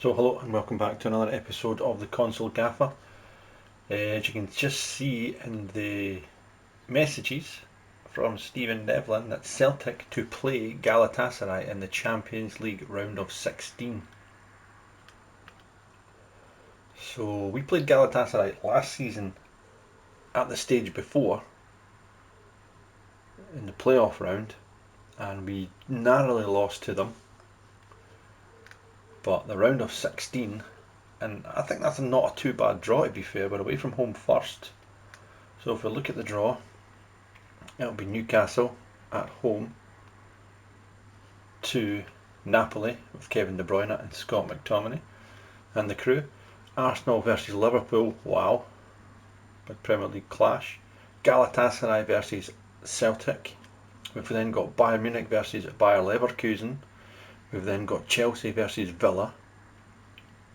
So hello and welcome back to another episode of the Console Gaffer. As you can just see in the messages from Stephen Devlin, that Celtic to play Galatasaray in the Champions League round of 16. So we played Galatasaray last season at the stage before in the playoff round, and we narrowly lost to them. But the round of 16, and I think that's not a too bad draw, to be fair. We're away from home first. So if we look at the draw, it'll be Newcastle at home to Napoli with Kevin De Bruyne and Scott McTominay and the crew. Arsenal versus Liverpool, wow, big Premier League clash. Galatasaray versus Celtic. We've then got Bayern Munich versus Bayer Leverkusen. We've then got Chelsea versus Villa.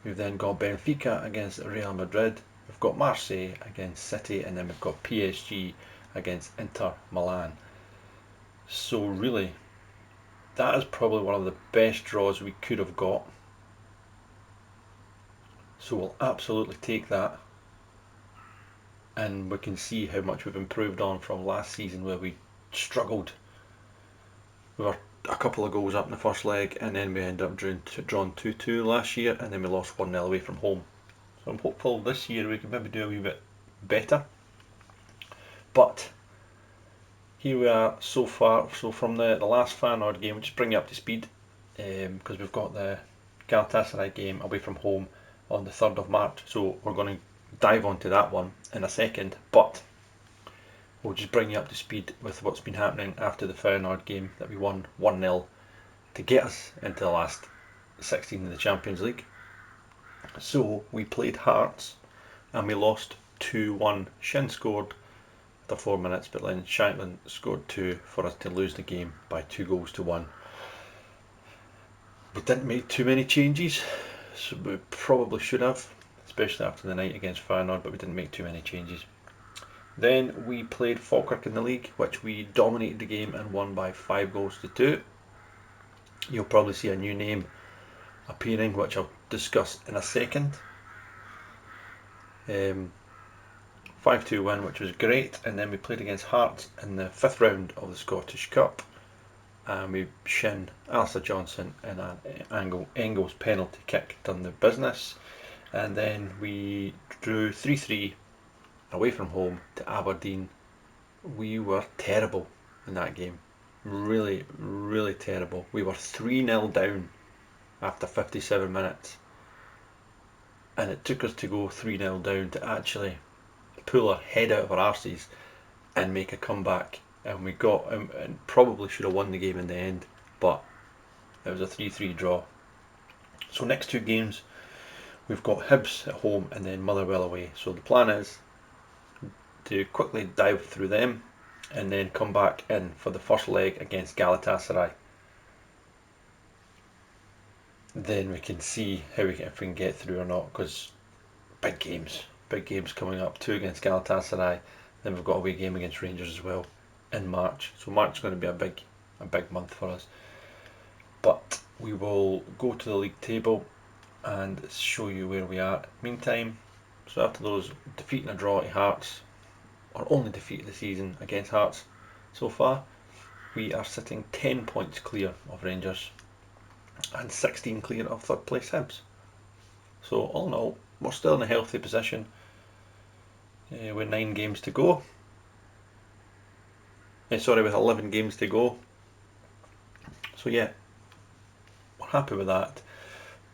We've then got Benfica against Real Madrid. We've got Marseille against City, and then we've got PSG against Inter Milan. So really, that is probably one of the best draws we could have got. So we'll absolutely take that, and we can see how much we've improved on from last season, where we struggled. We were a couple of goals up in the first leg, and then we ended up drawn 2-2 last year, and then we lost 1-0 away from home. So I'm hopeful this year we can maybe do a wee bit better. But here we are so far. So from the last Feyenoord game, we'll just bring you up to speed, because we've got the Galatasaray game away from home on the 3rd of March. So we're going to dive onto that one in a second, but we'll just bring you up to speed with what's been happening after the Feyenoord game that we won 1-0 to get us into the last 16 in the Champions League. So we played Hearts and we lost 2-1. Shin scored after 4 minutes, but then Shanklin scored 2 for us to lose the game by 2-1. We didn't make too many changes, so we probably should have, especially after the night against Feyenoord, but we didn't make too many changes. Then we played Falkirk in the league, which we dominated the game and won by 5-2. You'll probably see a new name appearing, which I'll discuss in a second. 5-2 win, which was great. And then we played against Hearts in the 5th round of the Scottish Cup, and we shin Alistair Johnson in an Engels penalty kick done the business. And then we drew 3-3 away from home to Aberdeen. We were terrible in that game. Really, really terrible. We were 3-0 down after 57 minutes. And it took us to go 3-0 down to actually pull our head out of our arses and make a comeback. And we got, and probably should have won the game in the end, but it was a 3-3 draw. So next 2 games, we've got Hibs at home and then Motherwell away. So the plan is to quickly dive through them and then come back in for the first leg against Galatasaray. Then we can see if we can get through or not, because big games coming up. 2 against Galatasaray, then we've got a away game against Rangers as well in March. So March is going to be a big month for us. But we will go to the league table and show you where we are. Meantime, so after those defeat and a draw to Hearts, our only defeat of the season against Hearts so far, we are sitting 10 points clear of Rangers and 16 clear of 3rd place Hibs. So all in all, we're still in a healthy position with 9 games to go. With 11 games to go. So yeah, we're happy with that.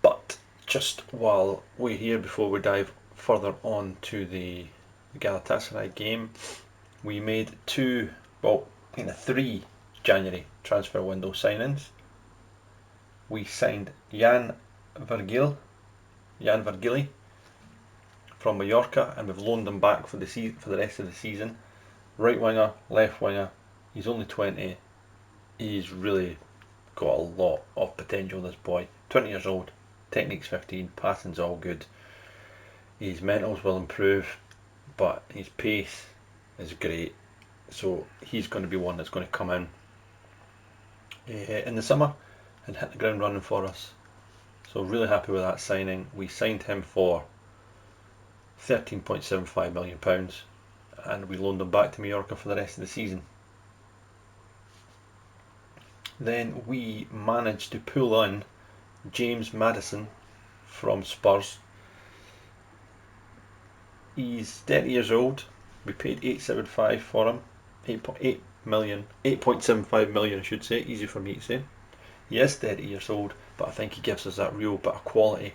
But just while we're here, before we dive further on to the Galatasaray game, we made 3 January transfer window signings. We signed Jan Vergili from Mallorca, and we've loaned him back for the rest of the season. Right winger, left winger. He's only 20. He's really got a lot of potential, this boy. 20 years old, technique's 15, passing's all good. His mentals will improve, but his pace is great. So he's going to be one that's going to come in the summer and hit the ground running for us. So really happy with that signing. We signed him for £13.75 million and we loaned him back to Mallorca for the rest of the season. Then we managed to pull in James Maddison from Spurs. He's 30 years old. We paid 8.75 for him. 8.75 million I should say, easy for me to say. He is 30 years old, but I think he gives us that real bit of quality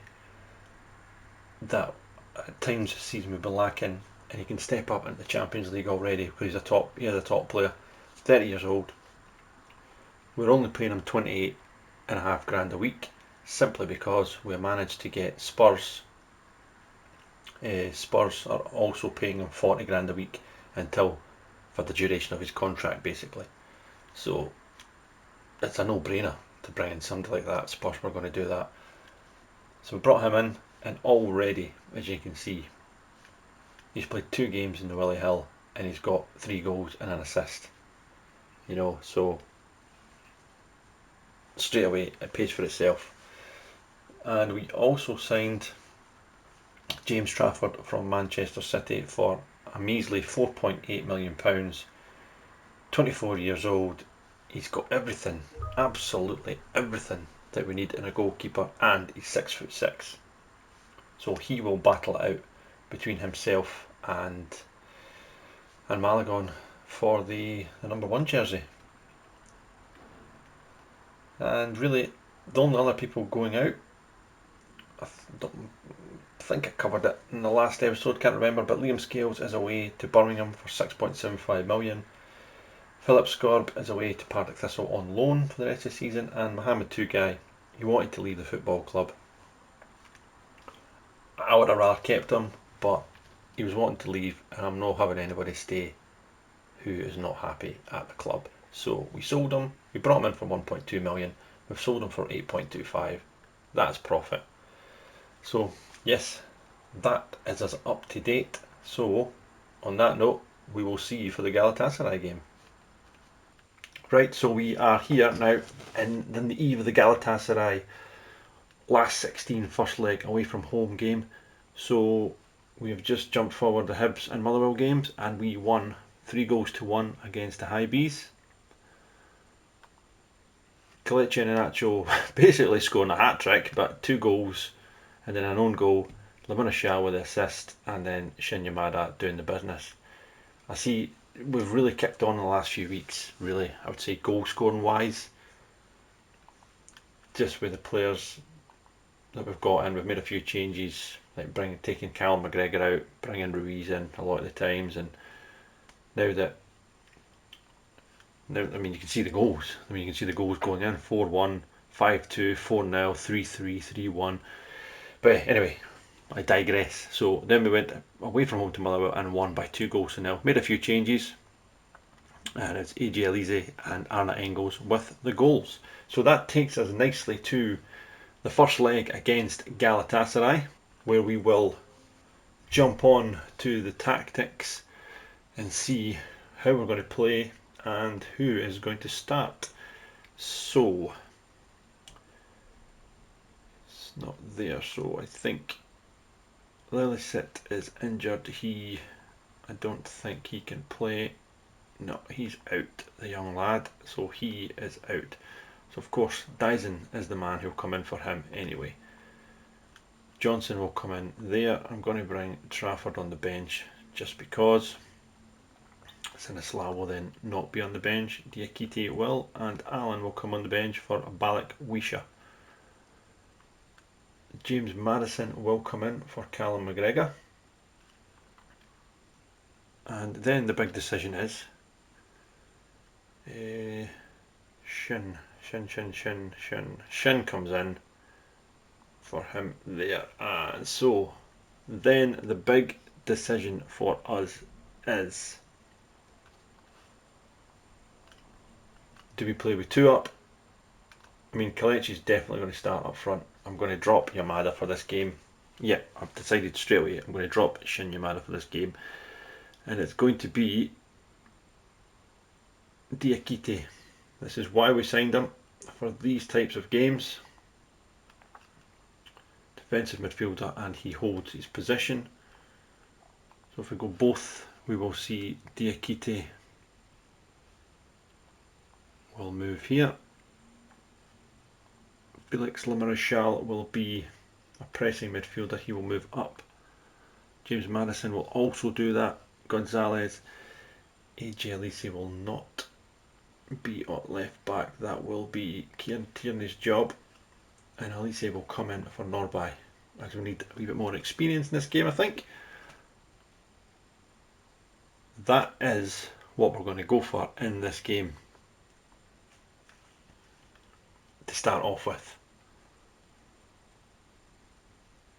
that at times this season we've been lacking, and he can step up into the Champions League already because he's a top player. 30 years old. We're only paying him 28.5 grand a week, simply because we managed to get Spurs. Spurs are also paying him 40 grand a week for the duration of his contract, basically. So it's a no-brainer to bring in somebody like that. Spurs were going to do that. So we brought him in, and already, as you can see, he's played 2 games in the Willie Hill and he's got 3 goals and an assist. So straight away it pays for itself. And we also signed James Trafford from Manchester City for a measly £4.8 million. 24 years old. He's got everything, absolutely everything that we need in a goalkeeper, and he's 6'6". So he will battle it out between himself and Malagon for the number 1 jersey. And really, the only other people going out, I think I covered it in the last episode, can't remember, but Liam Scales is away to Birmingham for 6.75 million. Philip Scorb is away to Partick Thistle on loan for the rest of the season, and Mohamed Tougai, he wanted to leave the football club. I would have rather kept him, but he was wanting to leave, and I'm not having anybody stay who is not happy at the club. So we sold him. We brought him in for 1.2 million. We've sold him for 8.25. That's profit. So yes, that is us up to date. So on that note, we will see you for the Galatasaray game. Right, so we are here now in the eve of the Galatasaray last 16 first leg away from home game. So we have just jumped forward the Hibs and Motherwell games, and we won 3-1 against the High Bees. Kelechi Iheanacho basically scoring a hat-trick, but 2 goals and then an own goal, Lamina Shah with the assist, and then Shin Yamada doing the business. I see we've really kicked on in the last few weeks, really, I would say goal scoring wise. Just with the players that we've got in, we've made a few changes, like taking Callum McGregor out, bringing Ruiz in a lot of the times, and now I mean you can see the goals. You can see the goals going in: 4-1, 5-2, 4-0, 3-3, 3-1. But anyway, I digress. So then we went away from home to Motherwell and won by 2-0. Made a few changes, and it's AJ Elise and Arna Engels with the goals. So that takes us nicely to the first leg against Galatasaray, where we will jump on to the tactics and see how we're going to play and who is going to start. So it's not there, so I think Lilisit is injured. I don't think he can play. No, he's out, the young lad, so he is out. So of course Dyson is the man who'll come in for him anyway. Johnson will come in there. I'm going to bring Trafford on the bench just because. Sinislav will then not be on the bench. Diakite will, and Allen will come on the bench for Balak Wisha. James Maddison will come in for Callum McGregor. And then the big decision is Shin comes in for him there. And so then the big decision for us is, do we play with 2 up? I mean, Kelechi's definitely going to start up front. I'm going to drop Yamada for this game. Yeah, I've decided straight away I'm going to drop Shin Yamada for this game. And it's going to be Diakite. This is why we signed him, for these types of games. defensive midfielder, and he holds his position. So if we go both, we will see Diakite will move here. Felix Lamarchal will be a pressing midfielder, he will move up. James Maddison will also do that. Gonzalez, AJ Elise will not be at left back, that will be Kieran Tierney's job, and Elise will come in for Norby, as we need a wee bit more experience in this game, I think. That is what we're going to go for in this game to start off with,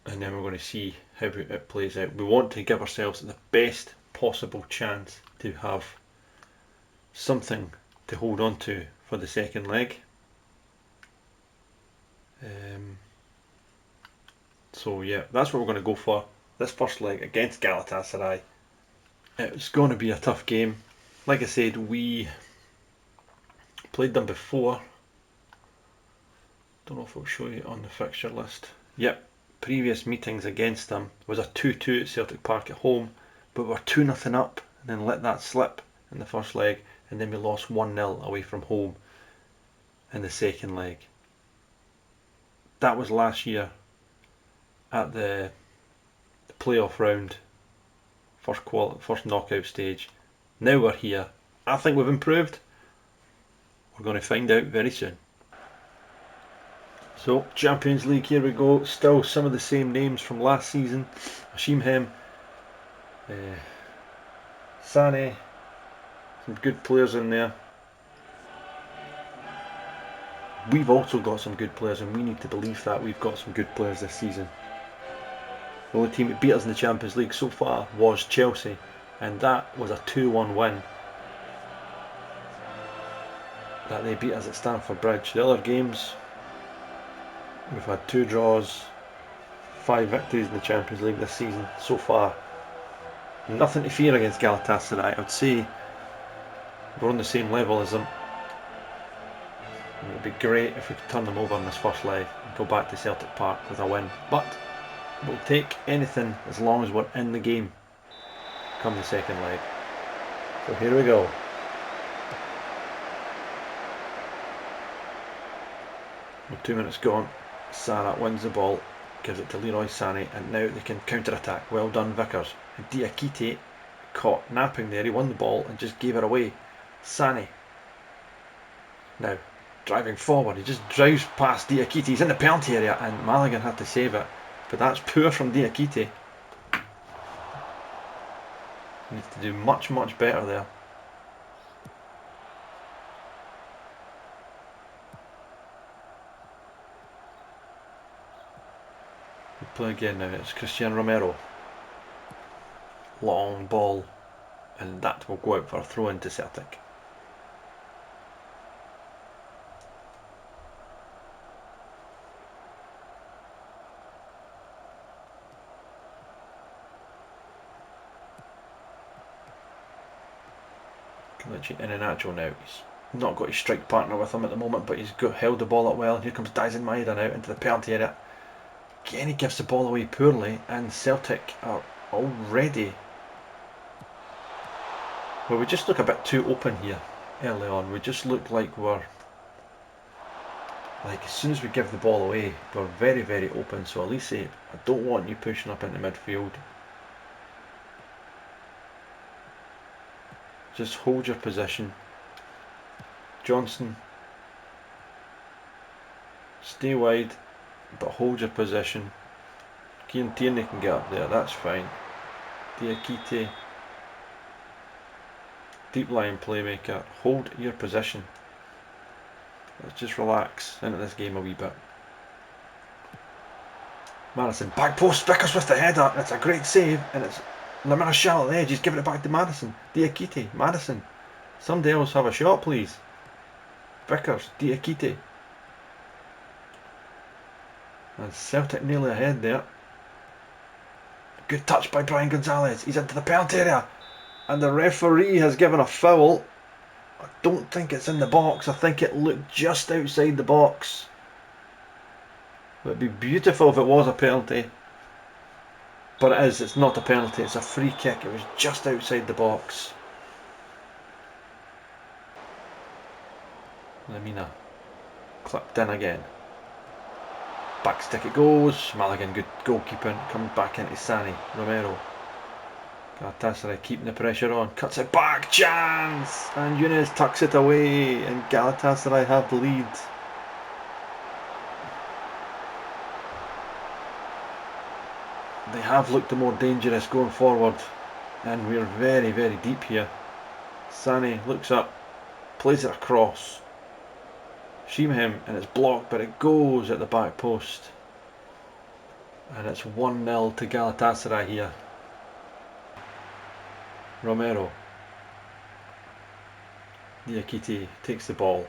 and then we're going to see how it plays out. We want to give ourselves the best possible chance to have something to hold on to for the second leg. So yeah, that's what we're going to go for this first leg against Galatasaray. It's going to be a tough game. Like I said, we played them before. Don't know if it'll show you on the fixture list. Yep, previous meetings against them was a 2-2 at Celtic Park at home, but we were 2-0 up and then let that slip in the first leg, and then we lost 1-0 away from home in the second leg. That was last year at the playoff round, first knockout stage. Now we're here. I think we've improved. We're going to find out very soon. So, Champions League, here we go. Still some of the same names from last season. Ashimhem, Sane, some good players in there. We've also got some good players, and we need to believe that we've got some good players this season. The only team that beat us in the Champions League so far was Chelsea, and that was a 2-1 win that they beat us at Stamford Bridge. The other games, we've had 2 draws, 5 victories in the Champions League this season so far. Nothing to fear against Galatasaray. I would say we're on the same level as them. It would be great if we could turn them over in this first leg and go back to Celtic Park with a win. But we'll take anything as long as we're in the game come the second leg. So here we go. With 2 minutes gone, Sarah wins the ball, gives it to Leroy Sané, and now they can counter-attack. Well done, Vickers. And Diakite caught napping there. He won the ball and just gave it away. Sané now driving forward. He just drives past Diakite. He's in the penalty area and Maligan had to save it. But that's poor from Diakite. He needs to do much better there. We play again now. It's Christian Romero. Long ball, and that will go out for a throw into Celtic. Kelechi Iheanacho now. He's not got his strike partner with him at the moment, but he's held the ball up well. Here comes Dyson Maeda now into the penalty area. Again, he gives the ball away poorly, and Celtic are already... Well, we just look a bit too open here early on. We just look like we're... Like, as soon as we give the ball away, we're very open. So Elise, I don't want you pushing up into midfield. Just hold your position. Johnson, stay wide, but hold your position. Kieran Tierney can get up there, that's fine. Diakite, deep line playmaker, hold your position. Let's just relax into this game a wee bit. Madison, back post, Vickers with the header. It's a great save, and it's Lamarchal at the edge. He's giving it back to Madison. Diakite, Madison. Somebody else have a shot, please. Vickers, Diakite. And Celtic nearly ahead there. Good touch by Brian Gonzalez. He's into the penalty area. And the referee has given a foul. I don't think it's in the box. I think it looked just outside the box. It would be beautiful if it was a penalty. But it is, it's not a penalty, it's a free kick. It was just outside the box. Lemina clipped in again. Back stick it goes. Maligan, good goalkeeping. Comes back into Sani. Romero. Galatasaray keeping the pressure on. Cuts it back. Chance! And Younes tucks it away. And Galatasaray have the lead. They have looked the more dangerous going forward. And we're very, very deep here. Sani looks up. Plays it across. Sheemham, and it's blocked, but it goes at the back post. And it's 1-0 to Galatasaray here. Romero. Diakite takes the ball.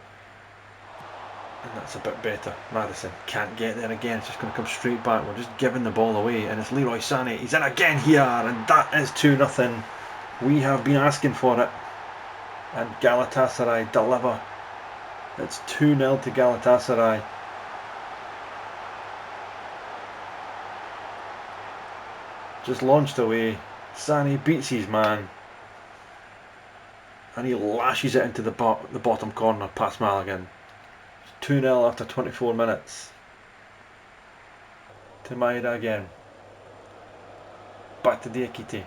And that's a bit better. Maddison can't get there again. It's just going to come straight back. We're just giving the ball away. And it's Leroy Sané. He's in again here. And that is 2-0. We have been asking for it. And Galatasaray deliver. It's 2-0 to Galatasaray. Just launched away. Sani beats his man. And he lashes it into the bottom corner past Maligan. It's 2-0 after 24 minutes. To Maeda again. Back to Diakite.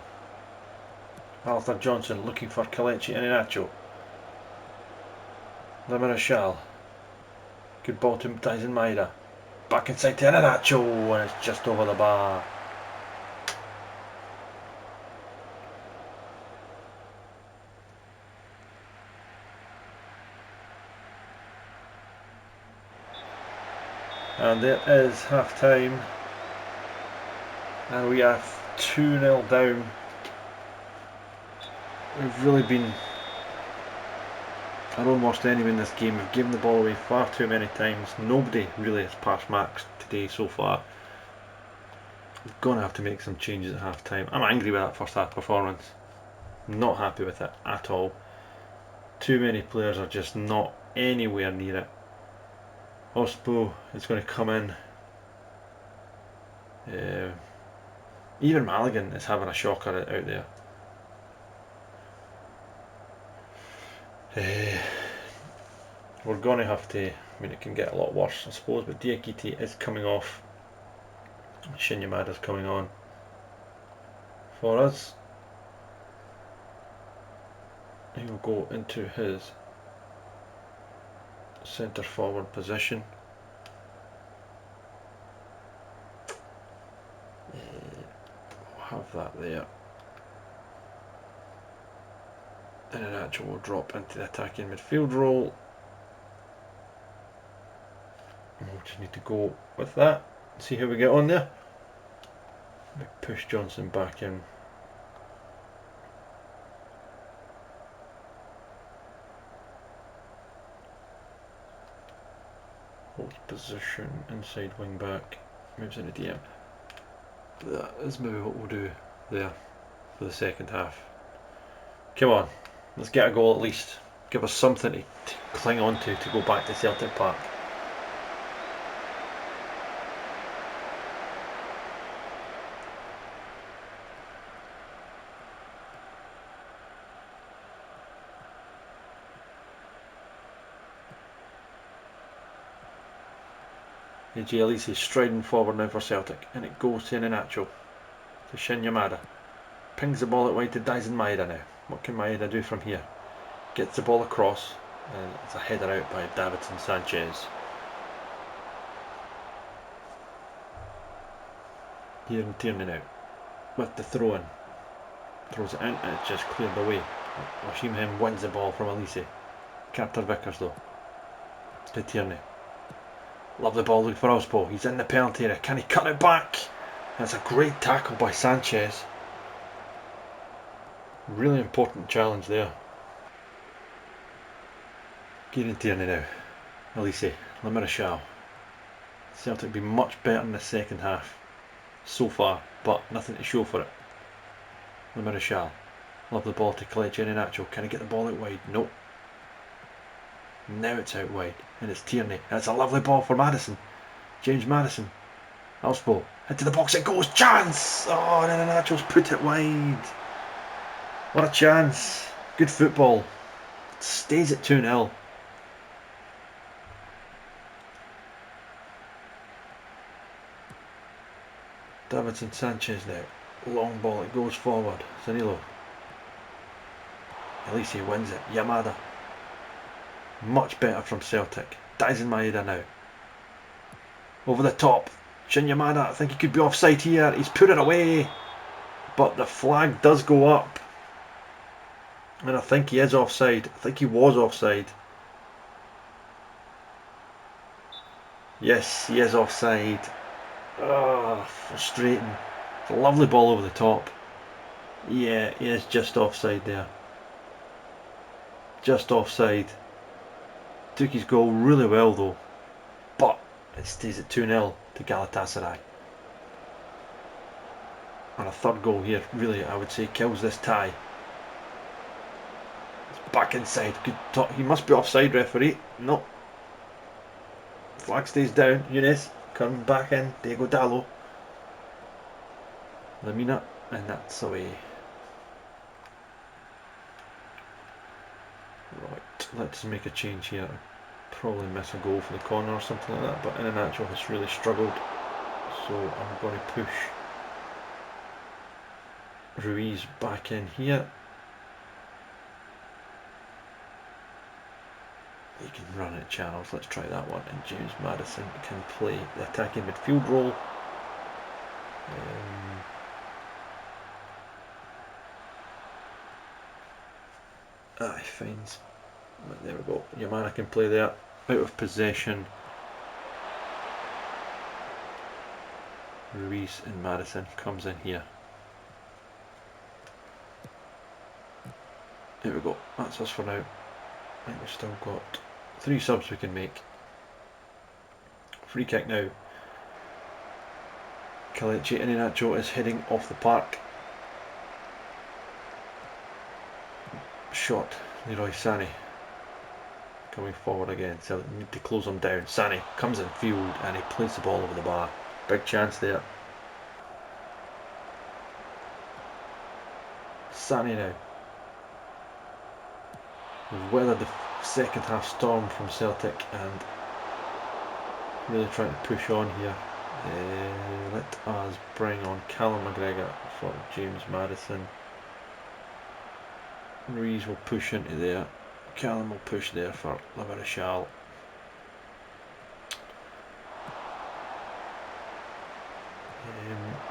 Arthur Johnson looking for Kelechi and Inacho. Lamarachal. Good ball to Tyson Maeda. Back inside to Inacho, and it's just over the bar. And there is half time. And we are 2-0 down. We've really been our own worst enemy in this game. We've given the ball away far too many times. Nobody really has passed marks today so far. We're going to have to make some changes at half time. I'm angry with that first half performance. Not happy with it at all. Too many players are just not anywhere near it. Ospo is going to come in. Even Maligan is having a shocker out there. We're going to have to, I mean, it can get a lot worse I suppose, but Diakite is coming off. Shinya Mada's coming on for us. He will go into his centre forward position. We'll have that there. And an actual will drop into the attacking midfield role. And we'll just need to go with that. See how we get on there. We push Johnson back in. Holds position inside wing back. Moves into DM. That is maybe what we'll do there for the second half. Come on, let's get a goal at least. Give us something to cling on to go back to Celtic Park. AJ Elise is striding forward now for Celtic, and it goes to Inacho, to Shinya Mada. Pings the ball out wide to Dyson Maeda now. What can Maeda do from here? Gets the ball across, and it's a header out by Davidson Sanchez. Here in Tierney now, with the throw in. Throws it in, and it's just cleared away. Osimhen wins the ball from Elise. Carter Vickers though, to Tierney. Lovely ball looking for Ospo. He's in the penalty area. Can he cut it back? That's a great tackle by Sanchez. Really important challenge there. Kieran Tierney now. Elise. Lamarachal. Celtic be much better in the second half so far, but nothing to show for it. Lamarachal. Love the ball to Kelechi and Inacho. Can he get the ball out wide? Nope. Now it's out wide, and it's Tierney, and it's a lovely ball for Maddison. James Madison. Elspo. Into the box it goes. Chance! Oh, and then Nacho's put it wide. What a chance. Good football. It stays at 2-0. Davinson Sanchez now. Long ball, it goes forward. Zanilo. At least he wins it. Yamada. Much better from Celtic. Daisen Maeda now. Over the top. Shin Yamada, I think he could be offside here. He's put it away. But the flag does go up. And I think he is offside. I think he was offside. Yes, he is offside. Oh, frustrating. It's a lovely ball over the top. Yeah, he is just offside there. Just offside. Took his goal really well though. But it stays at 2-0 to Galatasaray. And a third goal here, really, I would say, kills this tie. It's back inside. Good talk. He must be offside, referee. No. Flag stays down. Younes coming back in. Diego Dallo. Lamina. And that's away. Right, let's make a change here. Probably miss a goal for the corner or something like that, but Iheanacho has really struggled. So I'm going to push Ruiz back in here. He can run at channels, let's try that one. And James Madison can play the attacking midfield role. He finds. There we go. Yamada can play there. Out of possession. Ruiz and Madison comes in here. There we go. That's us for now. I think we've still got 3 subs we can make. Free kick now. Kelechi Iheanacho is heading off the park. Shot. Leroy Sané coming forward again, so we need to close him down. Sané comes in field and he plays the ball over the bar. Big chance there. Sané now. We've weathered the second half storm from Celtic and really trying to push on here. Let us bring on Callum McGregor for James Madison. Ruiz will push into there. Callum will push there for La Marechal.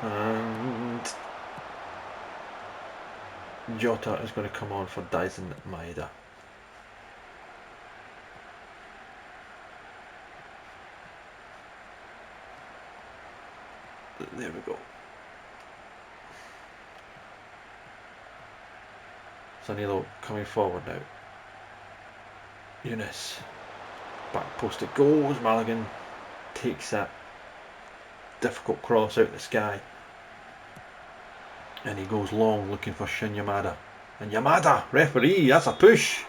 And Jota is going to come on for Daisen Maeda. There we go. Zanilo coming forward now. Younes. Back post it goes. Maligan takes that difficult cross out the sky. And he goes long looking for Shin Yamada. And Yamada, referee, that's a push.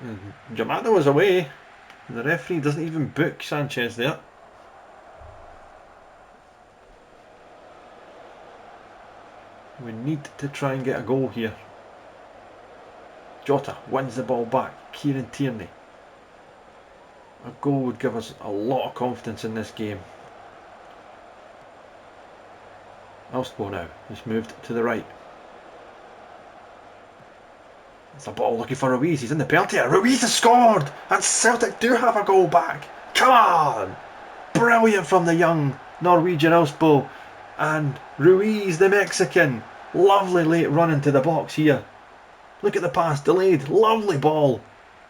And Yamada was away. And the referee doesn't even book Sanchez there. We need to try and get a goal here. Jota wins the ball back. Kieran Tierney. A goal would give us a lot of confidence in this game. Elspo now has moved to the right. It's a ball looking for Ruiz. He's in the penalty area. Ruiz has scored! And Celtic do have a goal back. Come on! Brilliant from the young Norwegian Elspo. And Ruiz, the Mexican. Lovely late run into the box here. Look at the pass, delayed. Lovely ball.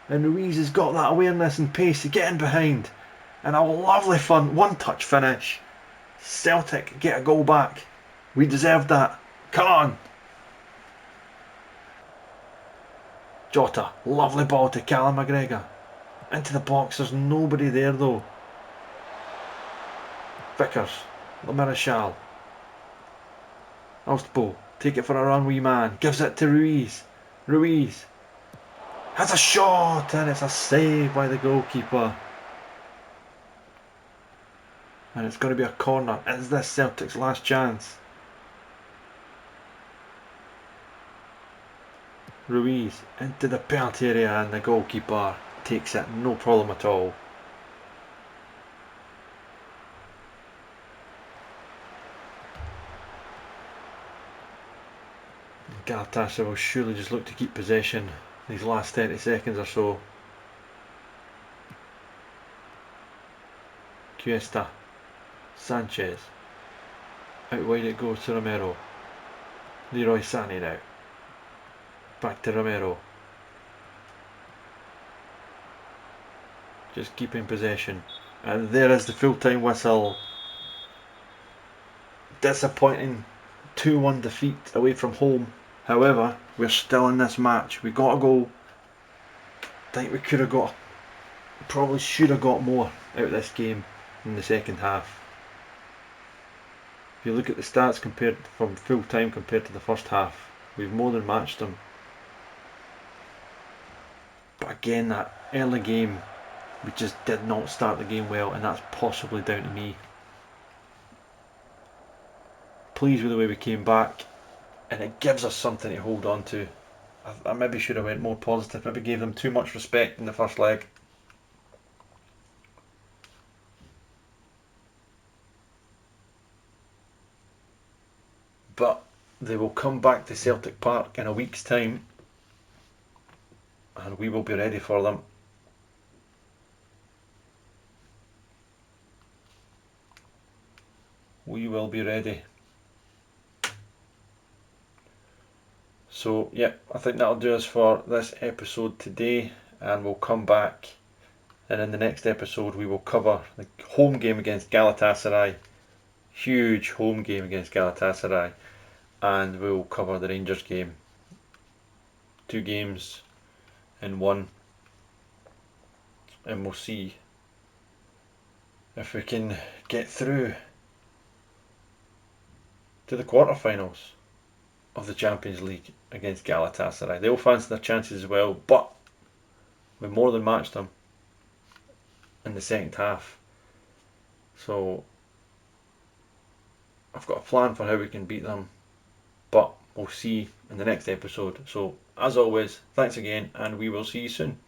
And Ruiz has got that awareness and pace to get in behind. And a lovely fun one-touch finish. Celtic get a goal back. We deserved that. Come on. Jota, lovely ball to Callum McGregor. Into the box, there's nobody there though. Vickers, La Marechal. Elspo, take it for a run, wee man. Gives it to Ruiz. Ruiz has a shot and it's a save by the goalkeeper. And it's going to be a corner. Is this Celtic's last chance? Ruiz into the penalty area and the goalkeeper takes it, no problem at all. Galatasaray will surely just look to keep possession these last 30 seconds or so. Cuesta, Sanchez, out wide it goes to Romero. Leroy Sané now. Back to Romero. Just keeping possession. And there is the full-time whistle. Disappointing 2-1 defeat away from home. However, we're still in this match. We got a goal. I think we could have got, probably should have got more out of this game in the second half. If you look at the stats compared from full time compared to the first half, we've more than matched them. But again, that early game, we just did not start the game well, and that's possibly down to me. Pleased with the way we came back, and it gives us something to hold on to. I maybe should have went more positive, maybe gave them too much respect in the first leg. But they will come back to Celtic Park in a week's time, and we will be ready for them. We will be ready. So yeah, I think that'll do us for this episode today, and we'll come back, and in the next episode we will cover the home game against Galatasaray. Huge home game against Galatasaray, and we'll cover the Rangers game. 2 games in one, and we'll see if we can get through to the quarterfinals of the Champions League against Galatasaray. They'll fancy their chances as well, but we more than matched them in the second half. So I've got a plan for how we can beat them, but we'll see in the next episode. So as always, thanks again, and we will see you soon.